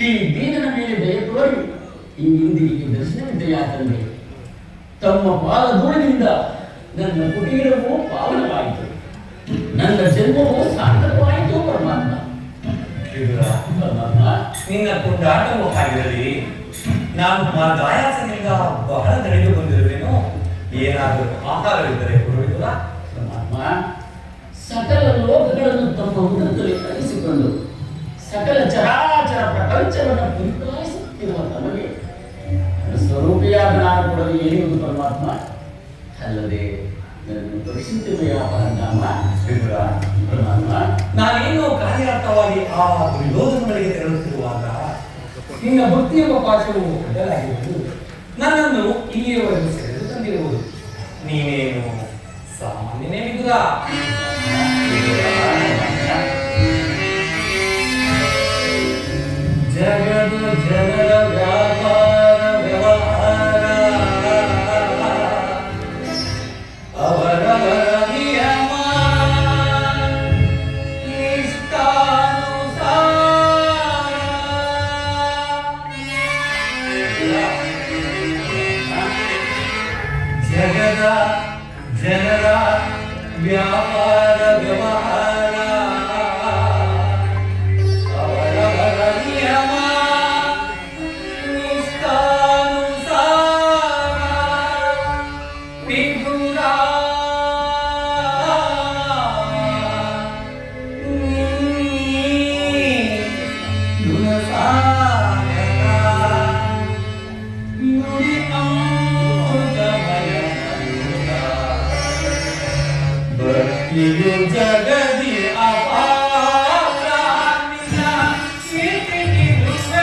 ಈ ದೀನನ ಮೇಲೆ ದಯ ತೋರಿ ಈ ಇಂದಿಗೆ ದರ್ಶನವಿದೆಯಾ ತಂದೆ. ತಮ್ಮ ಪಾದಧೂಳಿನಿಂದ ನನ್ನ ಕುಟೀರವು ಪಾವನವಾಯಿತು, ನನ್ನ ಜನ್ಮವು ಸಾರ್ಥಕವಾಯಿತು ಪರಮಾತ್ಮ. ನಿನ್ನ ಕೊಂಡಾಟವು ಹಾಗಿರಲಿ. ನಾನು ದಾಯಾಸನಿಂದ ಬಹಳ ನಡೆದು ಬಂದಿರುವೇನೋ. ಏನಾದರೂ ಆಹಾರವಿದ್ದರೆ ಕೊಡುವುದಿಲ್ಲ ಪರಮಾತ್ಮ. ಸಕಲ ಲೋಕಗಳನ್ನು ತಮ್ಮ ಉದರದಲ್ಲಿ ಕಲಿಸಿಕೊಂಡು ಸಕಲ ಚರಾಚರ ಪ್ರಪಂಚವನ್ನು ಪರಿಪಾಲಿಸುತ್ತಿರುವ ತಮಗೆ ಸ್ವರೂಪಿಯಾದ ನಾನು ಕೊಡಲು ಏನಿರುವುದು ಪರಮಾತ್ಮ. ಅಲ್ಲದೆ ನನ್ನ ಪರಿಶುದ್ಧತೆಯ ಪರನಾಮ ಪರಮಾತ್ಮ. ನಾನೇನೋ ಕಾರ್ಯಾರ್ಥವಾಗಿ ಆ ದುರ್ಯೋಧನಗಳಿಗೆ ತೆರಳುತ್ತಿರುವಾಗ ನಿನ್ನ ಭಕ್ತಿಯ ಪಾಶವು ಬದಲಾಗಿರುವುದು, ನನ್ನನ್ನು ಇಲ್ಲಿಯವರೆಗೂ ಸೆಳೆದು ತಂದಿರುವುದು. ನೀನೇನು ಸಾಮಾನ್ಯನೇ ವಿದುರ. ಜಗದ ಜನರ ವ್ಯಾಪಾರ ವ್ಯವಹಾರ ಅವರವರ ನಿಯಮ ಇಷ್ಟಾನುಸಾರ. ಜಗದ ಜನರ ವ್ಯಾಪಾರ ವ್ಯವಹಾರ ಅವರವರ ನಿಯಮ ನಿಷ್ಠಾನುಸಾರ ವಿಧುರ ಭಕ್ತಿಯು ಜಗದಿ ಅಪಾರ ನಿನ್ನ ಕೀರ್ತಿ ವಿಶ್ವ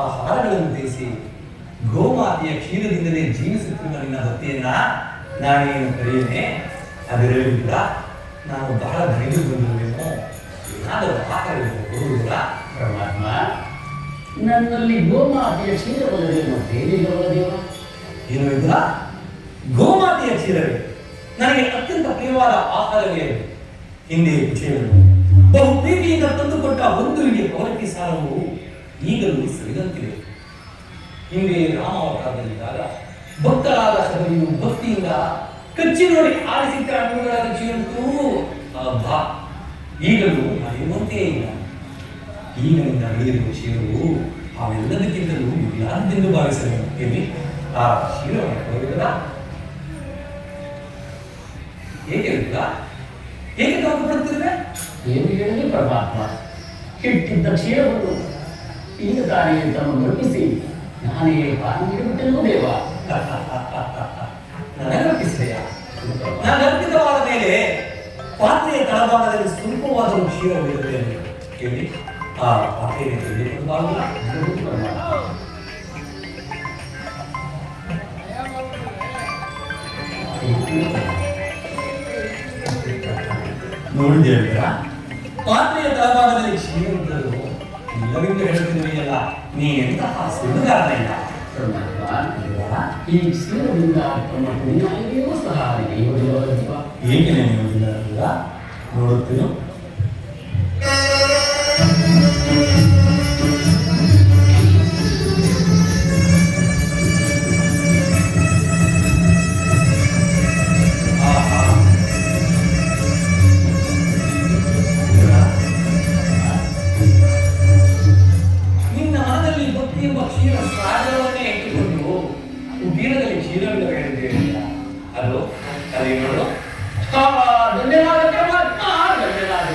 ಆಹಾರಗಳನ್ನು ತ್ಯಜಿಸಿ ಗೋಮಾತೆಯ ಕ್ಷೀರದಿಂದಲೇ ಜೀವಿಸುತ್ತಿರುವ ನಿನ್ನ ಭಕ್ತಿಯನ್ನ ನಾನೇನು ಕರೆಯೇನೆ. ಅದರಲ್ಲಿ ನಾನು ಬಹಳ ದಣಿದು ಬಂದಿರುವೇನೋ, ಏನಾದರೂ ಆಹಾರ ಕೊಡುವುದಿಲ್ಲ? ಪರಮಾತ್ಮ, ನನ್ನಲ್ಲಿ ಗೋಮಾತೆಯ ಕ್ಷೀರವಲ್ಲದೆ ಮತ್ತೇನಿಲ್ಲವಲ್ಲದೇವ? ಏನು ಇಲ್ಲ, ಗೋಮಾತೆಯ ಕ್ಷೀರವೇ ನನಗೆ ಅತ್ಯಂತ ಪ್ರಿಯವಾದ ಆಹಾರವೇ. ಹಿಂದೆ ಕುಚೇಲನು ಬಹು ಪ್ರೀತಿಯಿಂದ ತಂದುಕೊಟ್ಟ ಒಂದು ಇಡೀ ಅವಲಕ್ಕಿ ಸಾರವು ಈಗಲೂ ಸರಿದಂತಿದೆ. ಹಿಂದೆ ರಾಮಾವತಾರದಲ್ಲಿದ್ದಾಗ ಭಕ್ತರಾದ ಶಬರಿಯು ಭಕ್ತಿಯಿಂದ ಕಚ್ಚಿ ನೋಡಿ ಆರಿಸಿದ್ದ ಹಣ್ಣುಗಳ ರುಚಿಯಂತೂ ಅಬ್ಬಾ ಈಗಲೂ ಮರೆಯುವಂತೆ ಇಲ್ಲ. ಈಗಿನಿಂದ ನಡೆದಿರುವ ಕ್ಷೀರವು ಅವೆಲ್ಲದಕ್ಕಿಂತಲೂ ಮಿಗಿಲಾದೆಂದು ಭಾವಿಸಬೇಕು. ಹೇಳಿ, ಆ ಕ್ಷೀರವನ್ನು ಕೊಡುವುದಲ್ಲ? ಹೇಗೆ ಇಲ್ಲ, ಹೇಗೆ ತಗೊಂಡುಬಿಡುತ್ತಿರುವೆ? ಏನು ಹೇಳಲಿ ಪರಮಾತ್ಮ, ಕೆಟ್ಟಿದ್ದ ಕ್ಷೀರವನ್ನು ಈಗ ತಾನೇ ತಮ್ಮ ಗರ್ಭಿಸಿ ನಾನೇ ಪಾನ ನೀಡಿಬಿಟ್ಟೆನೋ ದೇವ. ನನಗರ್ಪಿಸಿದೆಯಾ? ನಾನು ಅರ್ಪಿತವಾದ ಮೇಲೆ ಪಾತ್ರೆಯ ತಳಭಾಗದಲ್ಲಿ ಸ್ವಲ್ಪವಾದ ಕ್ಷೀರವಿರುತ್ತದೆ ಎಂದು ಕೇಳಿ ಆ ಪಾತ್ರೆಯನ್ನು ತೆಗೆದುಕೊಳ್ಳಬಾರಲ್ಲ? ನೋಡಿದೇವ, ಪಾತ್ರೆಯ ತಳಭಾಗದಲ್ಲಿ ಕ್ಷೀರವಿದ್ದರು ಇಲ್ಲವೆಂದು ಹೇಳುತ್ತಿರುವೆಯಲ್ಲ, ನೀ ಎಂತಹ ಸುಳ್ಳುಗಾರನಲ್ಲ. ಈ ಕ್ಷೀರದಿಂದ ತಮ್ಮ ಪುಣ್ಯಾಗಿಯೂ ಸಹ ನೆನೆಯುವುದಿಲ್ಲವಲ್ಲ? ಏಕೆ ನೆನೆಯುವುದಿಲ್ಲ? ನೋಡುತ್ತೇನು. ನಿನ್ನ ಮನದಲ್ಲಿ ಭಕ್ತಿ ಎಂಬ ಕ್ಷೀರ ಸಾಗರವನ್ನೇ ಇಟ್ಟುಕೊಂಡು ಉದ್ದೀರದಲ್ಲಿ ಕ್ಷೀರವಿಲ್ಲ ಹೇಳಿದ್ದೇವೆ. ಅದು ಅದೇ ನೋಡು. ಧನ್ಯವಾದ ಪರಮಾತ್ಮ, ಧನ್ಯವಾದ.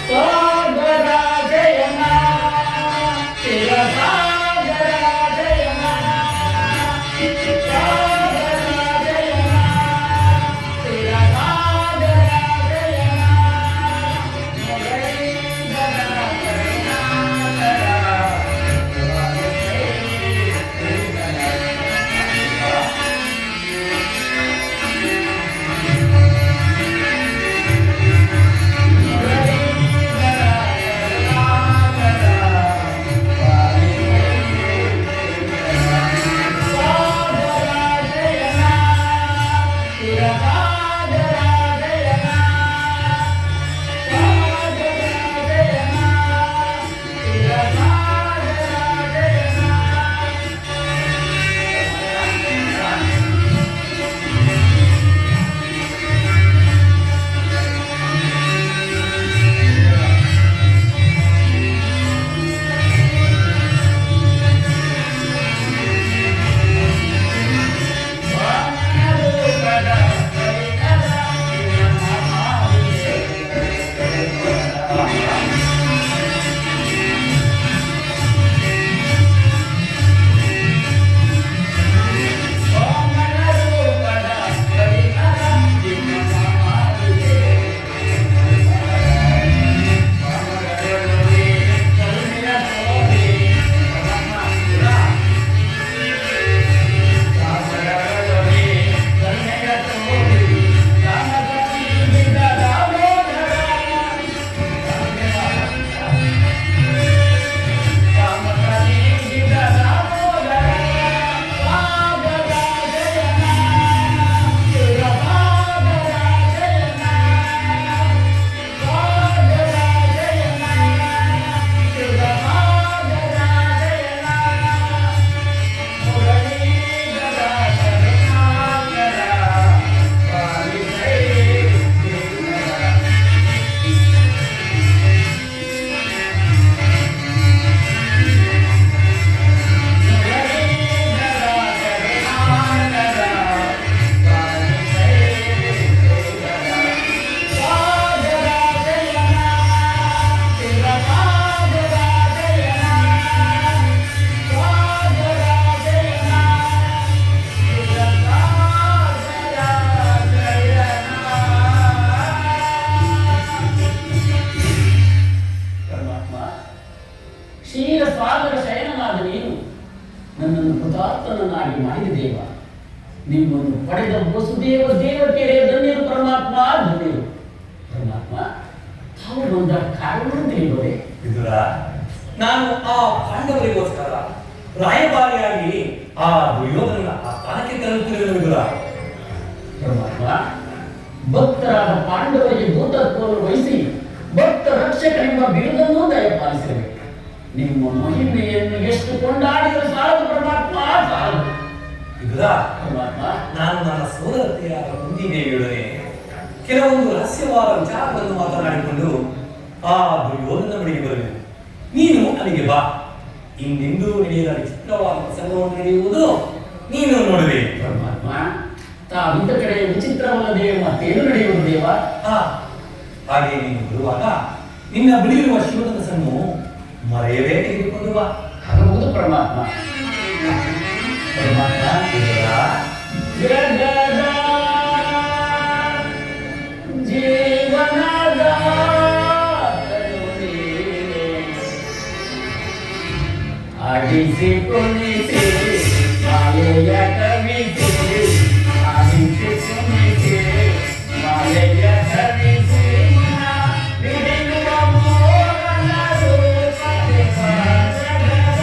ಸಾಗರ ಜಯನ, ಚಿರ ಸಾಗರ ಜಯನ, ಸಾಗರ ಜಯನ, ಚಿರ ಸಾಗರ ಜಯನ, ನಿಮ್ಮನ್ನು ಪಡೆದ ವಸುದೇವ ದೇವತೆಯರೇ ಧನ್ಯರು ಪರಮಾತ್ಮ, ಧನ್ಯರು ಪರಮಾತ್ಮ. ತಾವು ಬಂದ ಕಾರಣವನ್ನು ತಿಳಿಯಬಹುದೇ? ವಿದುರ, ನಾನು ಆ ಪಾಂಡವರಿಗೋಸ್ಕರ ರಾಯಭಾರಿಯಾಗಿ ಆ ದುರ್ಯೋಧನ ಆ ಸ್ಥಾನಕ್ಕೆ ತರುತ್ತಿರುವೆ ವಿದುರ. ಪರಮಾತ್ಮ, ಭಕ್ತರಾದ ಪಾಂಡವರಿಗೆ ದೂತತ್ವವನ್ನು ವಹಿಸಿ ಭಕ್ತ ರಕ್ಷಕನೆಂಬ ಬಿರುದನ್ನು ದಯಪಾಲಿಸಬೇಕು. ನಿಮ್ಮ ಮಹಿಮೆಯನ್ನು ಎಷ್ಟು ಕೊಂಡಾಡಿದರೂ ಸಾಲದು ಪರಮಾತ್ಮ, ಸಾಲದು. ವಿದುರ, ಪರಮಾತ್ಮ, ನಾನು ನನ್ನ ಸೋದರತೆಯಾದ ಕುಂತಿದೇವಿಯೊಡನೆ ಕೆಲವೊಂದು ರಹಸ್ಯವಾದ ವಿಚಾರಗಳನ್ನು ಮಾತನಾಡಿಕೊಂಡು ಆ ದುರ್ಯೋಧನ ಬಳಿಗೆ ಬರಬೇಕು. ನೀನು ಅಲ್ಲಿಗೆ ಬಾ. ಇಂದೆಂದೂ ನಡೆಯದ ವಿಚಿತ್ರವಾದ ಪ್ರಸಂಗವನ್ನು ನಡೆಯುವುದು ನೀನು ನೋಡುವೆ. ಪರಮಾತ್ಮ, ತಾವಿದ್ದ ಕಡೆ ವಿಚಿತ್ರವಲ್ಲದೆ ಮತ್ತೇನು ನಡೆಯುವುದು ದೇವ? ಹಾಗೆ ನೀನು ಬರುವಾಗ ನಿನ್ನ ಬಳಿಯಿರುವ ಶಿವಧನಸನ್ನು ಮರೆಯದೇ ತೆಗೆದುಕೊಂಡು ಬಾ. ಹೌದು ಪರಮಾತ್ಮ. ಪರಮಾತ್ಮ, ಜಗದ ಜೀವನದ ಆಡಿಸಿ ಕುಣಿಸಿ ಮಾಲೆಯ ಕವಿಸಿ, ಆಡಿಸಿ ಕುಣಿಸಿ ಮಾಲೆಯ ಕವಿಸಿ, ಬಿಡಿಯುವ ಮೋಹನ ರೂಪದೆ ಜಗದ.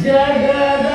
ಜಗದ